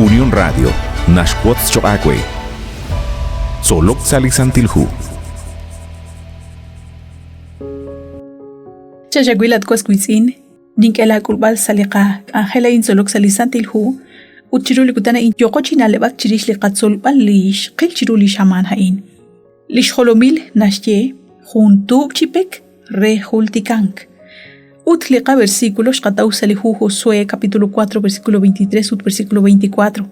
Unión Radio, Nashquots Choacue. Solok Salisantilhu. Chachaguilat Quasquizin, Dinkela Kurbal Salika, Angela in Solok Salisantilhu, Uchiruli Kutana in Yokochina Lebat Chirish Lekatzol Balish, Kilchiruli Shaman Hain. Lish Holomil, Nashye, Juntu Chipek, Re Hultikank. Utliqa versículos Qatausalihu Josué capítulo 4 versículo 23 versículo 24.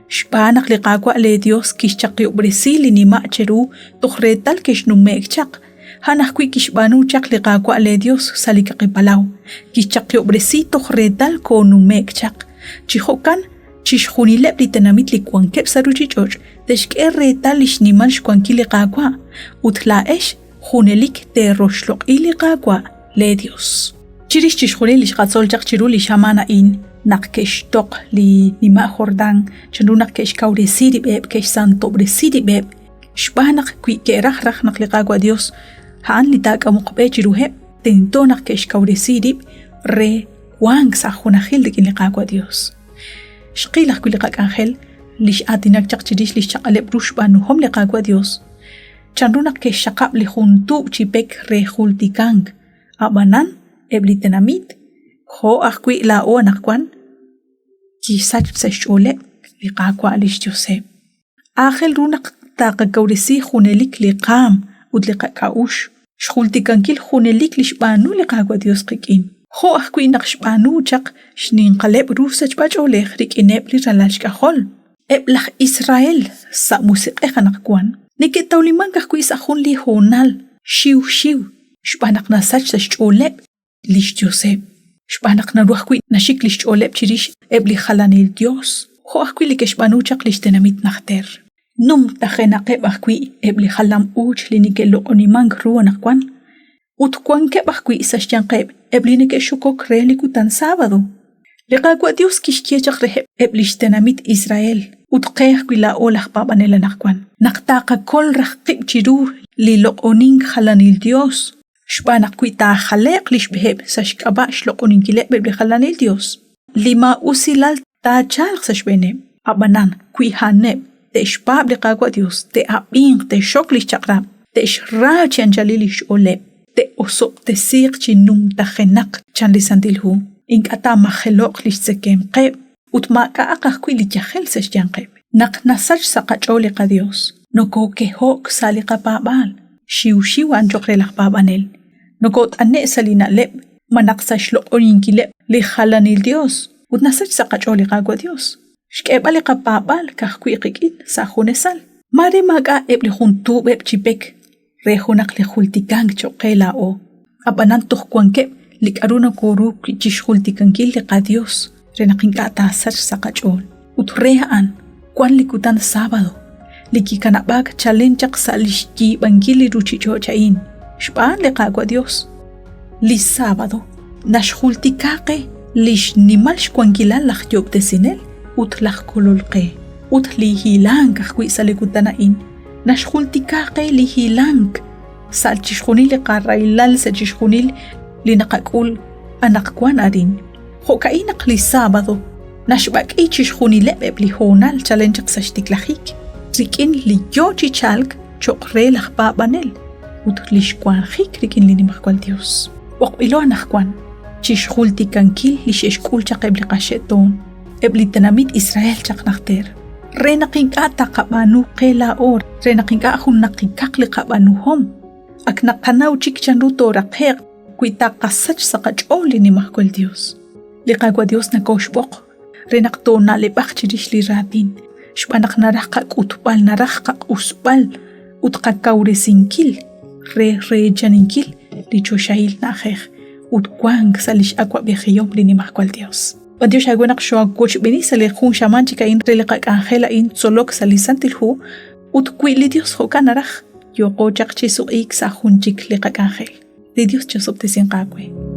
Shpanak liqaqwa le Dios kishchaqi ubresili ni macheru tohretal kishnumek chaq. Hanakwi kishbanu chaq liqaqwa le Dios salikaqi palau. Kishchaqi ubresi tohretal konumek chaq. Chihokan chishjunilep litenamit likwankep saruchichoch. Teshke retal ishniman shkwanki liqaqwa. Utlaesh junelik te roshloq iliqaqwa le Dios. Chirish chishjunil ishqatzol chaq chiruli shamana in. Nakkesh tok li nima Jordan chandu nakkesh kauresiri beb kesh santo bresiri beb shbanak kui kerah rah nakliqagwa Dios haan li taka muqbe chiruhe tento nakkesh kauresiri re wang sajunahil dikin liqagwa Dios shqilaq kui liqag angel lish atinak chaq chirish lish chaqaleb rushbanu hom liqagwa Dios chandu nakkesh shaqab li juntu chipek re hultikang abanan eblitenamit ho akwi la o anakwan kisach seshole liqaqwa alish Joseph akhel runak taqa kaurisi junelik liqam utliqa kaush shultikankil junelik lishbanu liqaqwa Dios qikin ho akwi naqshbanu chaq shnin qaleb rusach bachole rikineb li ralashka hol eblach Israel sa musiqe khanaqwan niketawliman kakwi sa khunli honal shiw shbanak nasach seshole lish Joseph Shbanak na ruhkwi nashiklish olep chirish ebli khalanil Dios. Ho akwi likeshbanu chaklish tenamit nakhter. Num tajenaqe bakwi ebli khalam uch linikelo onimang ruanakwan. Utkwan ke bakwi sashyanqeb ebli nikeshuko krelikutan sábado. Liqaqwa Dios kishkiechaq reheb eblish tenamit Israel. Utqeq la olah babanela nakwan. Naqtaqa kol raqib chiru li oning khalanil Dios. Shbanak kui ta khalek lish beheb sashkaba shloqonin kilek bebli khalanil Dios. Lima usilal ta chalq sashbene. Abanan kui haneb te shbab liqaqwa Dios te abing te shok lish chaqrab te shra chanjali lish oleb te osok te siq chinum ta khenak chan lisandilhu. Ink ata makhelok lish sekem qeb utma ka aqaq kui li chahel sashjan qeb. Naq nasaj saqachol liqa Dios. Noko ke hok saliqa babal. Shiw anjokre lak babanel. Nokot ane salina leb manaksa shlok oninkileb li khalanil Dios. Utnasach saqacholi qagwa Dios. Shkebali qababal kahkwi qikit sa khunesal. Mare maga ebli juntu beb chipek. Rehunak li khultikang choqela o. Abanan tuhkwankeb lik aruna koru kichish khultikankil li qa Dios. Renaqinka tasach saqachol. Utrehaan kwan likutan sábado. Liki kanabag challenge sa lishki bangili ruchicho chain. Shban liqaqwa Dios. Li sábado. Nashultikaqe lish nimal shkwankilal lakhyob tesinel. Utlaq kololqe. Utli hilang kahkwi salikutanain. Nashultikaqe li hilang. Sal chishkhunil liqarrailal sa chishkhunil li naqakul anaqkwan arin. Hokainak li sábado. Nashbak i chishkhunileb ebli honal challenge sa shtiklahik. Rikin li yo chichalk chokre lakba banel. Utlishkwan hik rikin li nimakwal Dios. Wak ilo anakwan. Chishkulti kankil li sheshkul chak ebli kasheton. Ebli tenamit Israel chak nakter. Renaking ata kabanu kela or. Renaking ahun nakikak li kabanu hom. Ak nakanaw chik chanruto rakhek. Kuita kasach sa kachol li nimakwal Dios. Likagwa Dios na koshbok. Renakto na lebak chirish li ratin. Shbanak naraqaq utbal naraqaq usbal utqakawresinkil re janinkil lichoshail najer utkwang salish akwa bejiyob linimahkwal Dios. Dios agwanak shoakoch beni sale khun shaman chika in reliqaq angela in solok salisantilhu utkwi li Dios hokanaraj yoko chaqchi suik sa khun chik liqaq angel. De Dios chosobte sin qaqwe.